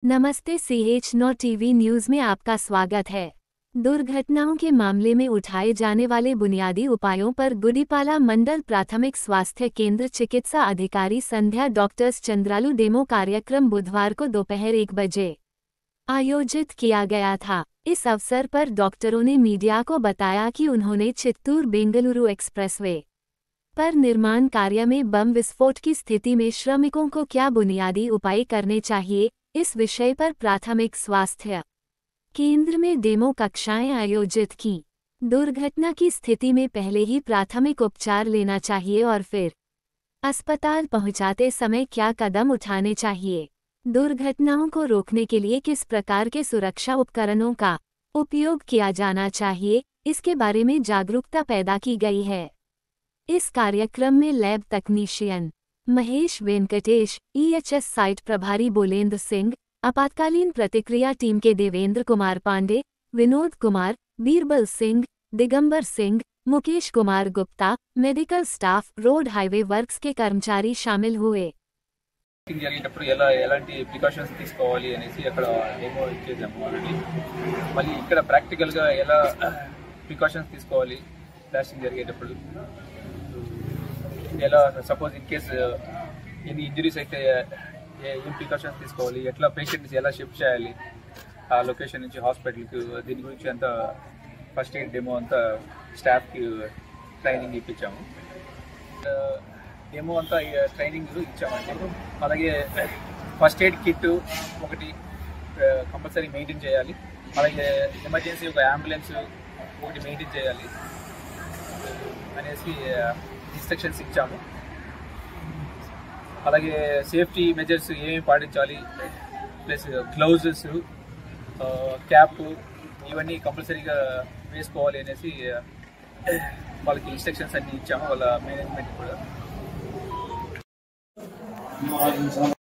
नमस्ते CH9 TV news में आपका स्वागत है। दुर्घटनाओं के मामले में उठाए जाने वाले बुनियादी उपायों पर गुडीपाला मंडल प्राथमिक स्वास्थ्य केंद्र चिकित्सा अधिकारी संध्या डॉक्टर्स चंद्रालू डेमो कार्यक्रम बुधवार को दोपहर 1 बजे आयोजित किया गया था। इस अवसर पर डॉक्टरों ने मीडिया को बताया कि उन्होंने चित्तूर बेंगलुरु एक्सप्रेसवे पर निर्माण कार्य में बम विस्फोट की स्थिति में श्रमिकों को क्या बुनियादी उपाय करने चाहिए, इस विषय पर प्राथमिक स्वास्थ्य केंद्र में डेमो कक्षाएं आयोजित की। दुर्घटना की स्थिति में पहले ही प्राथमिक उपचार लेना चाहिए और फिर अस्पताल पहुंचाते समय क्या कदम उठाने चाहिए। दुर्घटनाओं को रोकने के लिए किस प्रकार के सुरक्षा उपकरणों का उपयोग किया जाना चाहिए, इसके बारे में जागरूकता पैदा की गई है। इस कार्यक्रम में lab technician Mahesh Venkatesh, EHS site प्रभारी बोलेंद्र सिंह, आपातकालीन प्रतिक्रिया टीम के Devendra Kumar Pandey, Vinod Kumar, Birbal Singh, Digambar Singh, Mukesh Kumar Gupta, medical staff, road highway works के कर्मचारी शामिल हुए। జరిగేటప్పుడు ఎలాంటి ప్రికాషన్స్ తీసుకోవాలి అనేసి అక్కడ డెమో ఇచ్చేసాము ఆల్రెడీ। మళ్ళీ ఇక్కడ ప్రాక్టికల్ గా ఎలా ప్రికాషన్స్ తీసుకోవాలి బ్లాస్టింగ్ జరిగేటప్పుడు, ఎలా సపోజ్ ఇన్ కేస్ ఎన్ని ఇంజరీస్ అయితే ఏం ప్రికాషన్స్ తీసుకోవాలి, ఎట్లా పేషెంట్స్ ఎలా షిఫ్ట్ చేయాలి ఆ లొకేషన్ నుంచి హాస్పిటల్కి, దీని గురించి అంతా ఫస్ట్ ఎయిడ్ డెమో అంతా స్టాఫ్కి ట్రైనింగ్ ఇప్పించాము। డెమో అంతా ట్రైనింగ్ ఇచ్చామండి। అలాగే ఫస్ట్ ఎయిడ్ కిట్ ఒకటి కంపల్సరీ మెయింటైన్ చేయాలి। అలాగే ఎమర్జెన్సీ ఒక అంబులెన్స్ ఒకటి మెయింటైన్ చేయాలి అనేసి ఇన్స్ట్రక్షన్స్ ఇచ్చాము। అలాగే సేఫ్టీ మెజర్స్ ఏమేమి పాటించాలి, ప్లస్ గ్లౌజెస్, క్యాప్ ఇవన్నీ కంపల్సరీగా వేసుకోవాలి అనేసి వాళ్ళకి ఇన్స్ట్రక్షన్స్ అన్నీ ఇచ్చాము, వాళ్ళ మేనేజ్మెంట్ కూడా।